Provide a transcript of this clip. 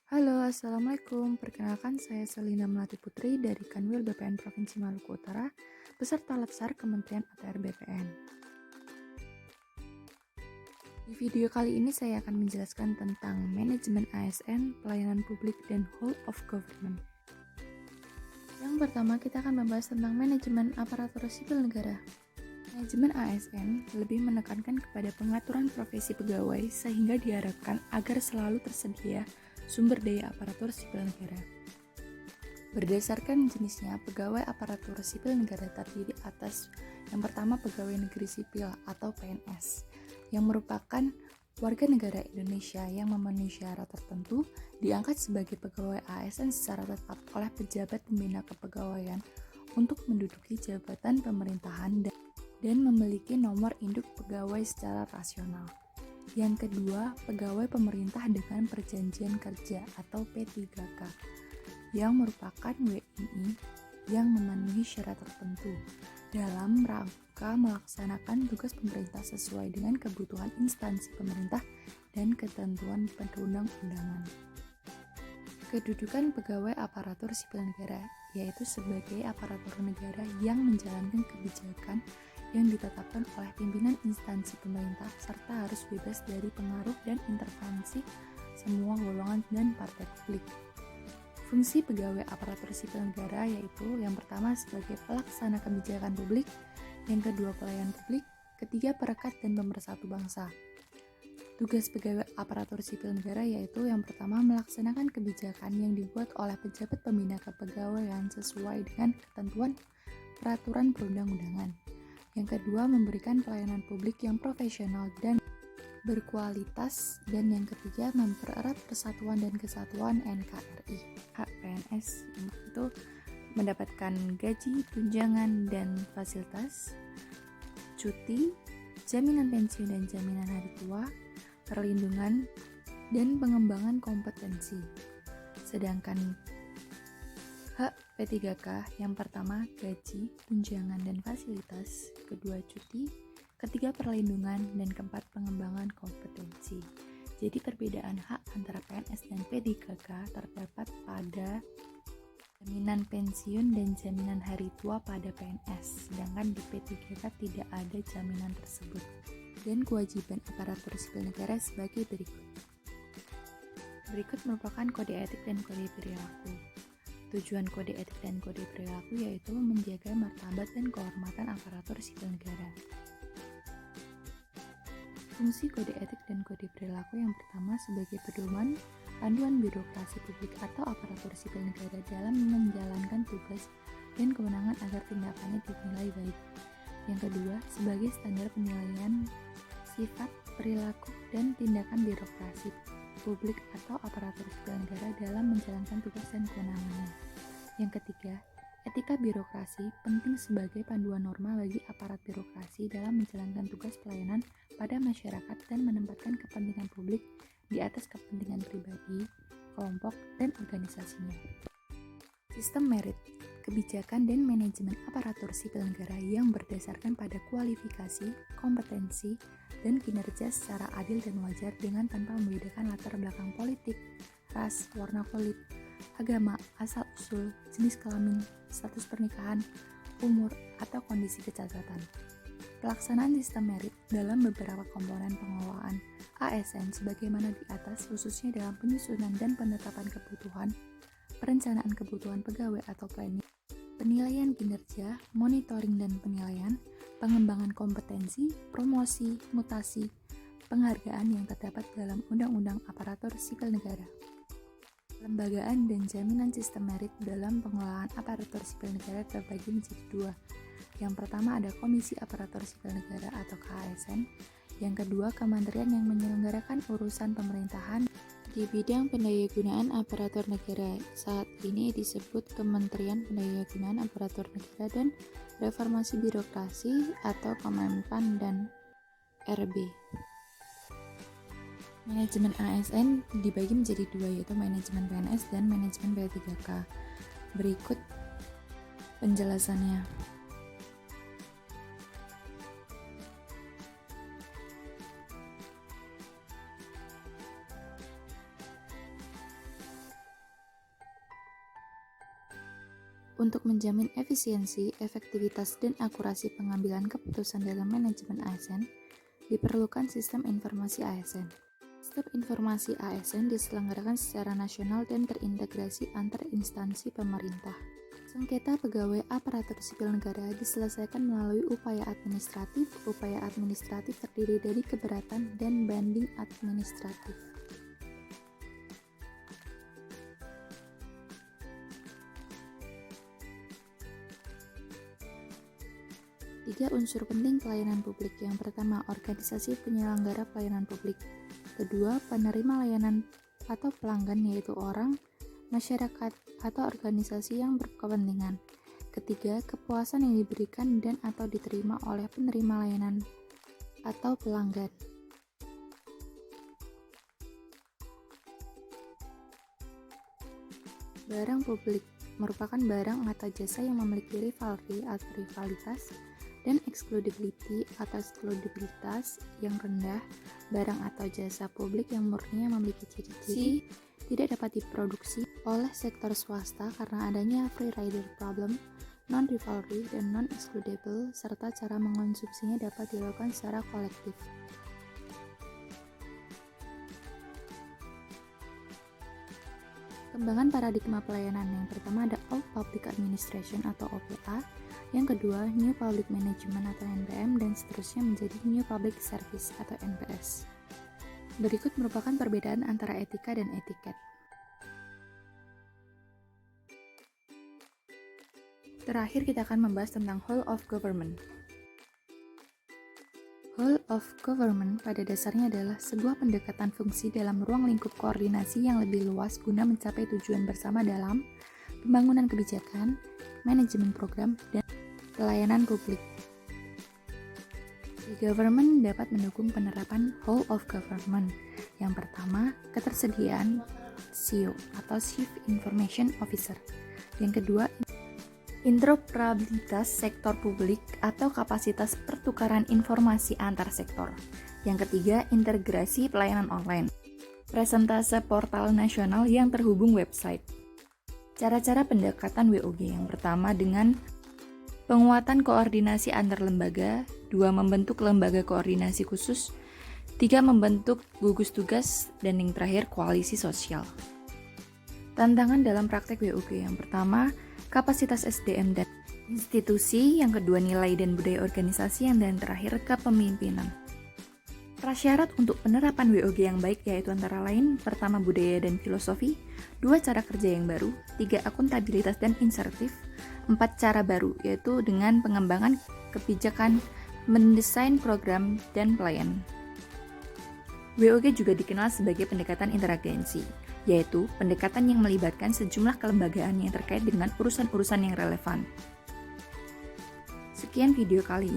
Halo, Assalamualaikum. Perkenalkan, saya Selina Melati Putri dari Kanwil BPN Provinsi Maluku Utara, beserta Latsar Kementerian ATR BPN. Di video kali ini saya akan menjelaskan tentang manajemen ASN, pelayanan publik, dan whole of government. Yang pertama, kita akan membahas tentang manajemen aparatur sipil negara. Manajemen ASN lebih menekankan kepada pengaturan profesi pegawai sehingga diharapkan agar selalu tersedia sumber daya aparatur sipil negara. Berdasarkan jenisnya, pegawai aparatur sipil negara terdiri atas yang pertama pegawai negeri sipil atau PNS, yang merupakan warga negara Indonesia yang memenuhi syarat tertentu diangkat sebagai pegawai ASN secara tetap oleh pejabat pembina kepegawaian untuk menduduki jabatan pemerintahan dan memiliki nomor induk pegawai secara rasional. Yang kedua, pegawai pemerintah dengan perjanjian kerja atau P3K yang merupakan WNI yang memenuhi syarat tertentu dalam rangka melaksanakan tugas pemerintah sesuai dengan kebutuhan instansi pemerintah dan ketentuan perundang-undangan. Kedudukan pegawai aparatur sipil negara yaitu sebagai aparatur negara yang menjalankan kebijakan yang ditetapkan oleh pimpinan instansi pemerintah serta harus bebas dari pengaruh dan intervensi semua golongan dan partai publik. Fungsi pegawai aparatur sipil negara yaitu yang pertama sebagai pelaksana kebijakan publik, yang kedua pelayan publik, ketiga perekat dan pemersatu bangsa. Tugas pegawai aparatur sipil negara yaitu yang pertama melaksanakan kebijakan yang dibuat oleh pejabat pembina kepegawaian sesuai dengan ketentuan peraturan perundang-undangan. Yang kedua memberikan pelayanan publik yang profesional dan berkualitas, dan yang ketiga mempererat persatuan dan kesatuan NKRI. PNS itu mendapatkan gaji, tunjangan, dan fasilitas, cuti, jaminan pensiun dan jaminan hari tua, perlindungan, dan pengembangan kompetensi. Sedangkan hak P3K yang pertama gaji, tunjangan, dan fasilitas, kedua cuti, ketiga perlindungan, dan keempat pengembangan kompetensi. Jadi perbedaan hak antara PNS dan P3K terdapat pada jaminan pensiun dan jaminan hari tua pada PNS, sedangkan di P3K tidak ada jaminan tersebut. Dan kewajiban aparatur sipil negara sebagai berikut. Berikut merupakan kode etik dan kode perilaku. Tujuan kode etik dan kode perilaku yaitu menjaga martabat dan kehormatan aparatur sipil negara. Fungsi kode etik dan kode perilaku yang pertama sebagai pedoman, panduan birokrasi publik atau aparatur sipil negara dalam menjalankan tugas dan kewenangan agar tindakannya dinilai baik. Yang kedua, sebagai standar penilaian sifat, perilaku, dan tindakan birokrasi publik atau aparatur sipil negara dalam menjalankan tugas dan kewenangannya. Yang ketiga, etika birokrasi penting sebagai panduan norma bagi aparat birokrasi dalam menjalankan tugas pelayanan pada masyarakat dan menempatkan kepentingan publik di atas kepentingan pribadi, kelompok, dan organisasinya. Sistem merit, kebijakan dan manajemen aparatur sipil negara yang berdasarkan pada kualifikasi, kompetensi, dan kinerja secara adil dan wajar dengan tanpa membedakan latar belakang politik, ras, warna kulit, agama, asal-usul, jenis kelamin, status pernikahan, umur, atau kondisi kecacatan. Pelaksanaan sistem merit dalam beberapa komponen pengelolaan ASN sebagaimana di atas khususnya dalam penyusunan dan penetapan kebutuhan, perencanaan kebutuhan pegawai atau planning, penilaian kinerja, monitoring dan penilaian, pengembangan kompetensi, promosi, mutasi, penghargaan yang terdapat dalam Undang-Undang Aparatur Sipil Negara. Lembagaan dan jaminan sistem merit dalam pengelolaan aparatur sipil negara terbagi menjadi dua. Yang pertama ada Komisi Aparatur Sipil Negara atau KASN. Yang kedua, kementerian yang menyelenggarakan urusan pemerintahan di bidang pendayagunaan aparatur negara. Saat ini disebut Kementerian Pendayagunaan Aparatur Negara dan Reformasi Birokrasi atau Kemenpan dan RB. Manajemen ASN dibagi menjadi dua, yaitu manajemen PNS dan manajemen P3K. Berikut penjelasannya. Untuk menjamin efisiensi, efektivitas, dan akurasi pengambilan keputusan dalam manajemen ASN, diperlukan sistem informasi ASN. Sistem informasi ASN diselenggarakan secara nasional dan terintegrasi antar instansi pemerintah. Sengketa pegawai aparatur sipil negara diselesaikan melalui upaya administratif. Upaya administratif terdiri dari keberatan dan banding administratif. Tiga unsur penting pelayanan publik. Yang pertama, organisasi penyelenggara pelayanan publik. Kedua, penerima layanan atau pelanggan, yaitu orang, masyarakat, atau organisasi yang berkepentingan. Ketiga, kepuasan yang diberikan dan atau diterima oleh penerima layanan atau pelanggan. Barang publik merupakan barang atau jasa yang memiliki rivalry atau rivalitas dan excludability atau ekskludibilitas yang rendah. Barang atau jasa publik yang murni yang memiliki ciri-ciri tidak dapat diproduksi oleh sektor swasta karena adanya free rider problem, non-rivalry, dan non-excludable, serta cara mengonsumsinya dapat dilakukan secara kolektif. Kembangan paradigma pelayanan. Yang pertama ada Old Public Administration atau OPA, yang kedua New Public Management atau NPM, dan seterusnya menjadi New Public Service atau NPS. Berikut merupakan perbedaan antara etika dan etiket. Terakhir kita akan membahas tentang Whole of Government. Whole of government pada dasarnya adalah sebuah pendekatan fungsi dalam ruang lingkup koordinasi yang lebih luas guna mencapai tujuan bersama dalam pembangunan kebijakan, manajemen program, dan pelayanan publik. E-government dapat mendukung penerapan whole of government. Yang pertama, ketersediaan CEO atau Chief Information Officer. Yang kedua, interoperabilitas sektor publik atau kapasitas pertukaran informasi antar sektor. Yang ketiga, integrasi pelayanan online. Presentase portal nasional yang terhubung website. Cara-cara pendekatan WOG. Yang pertama dengan penguatan koordinasi antar lembaga. 2. Membentuk lembaga koordinasi khusus. 3. Membentuk gugus tugas. Dan yang terakhir, koalisi sosial. Tantangan dalam praktek WOG. Yang pertama, kapasitas SDM dan institusi, yang kedua nilai dan budaya organisasi, yang dan terakhir kepemimpinan. Prasyarat untuk penerapan WOG yang baik yaitu antara lain, pertama budaya dan filosofi, 2 cara kerja yang baru, 3 akuntabilitas dan insentif, 4 cara baru yaitu dengan pengembangan kebijakan, mendesain program dan pelayanan. WOG juga dikenal sebagai pendekatan interagensi, yaitu pendekatan yang melibatkan sejumlah kelembagaan yang terkait dengan urusan-urusan yang relevan. Sekian video kali ini.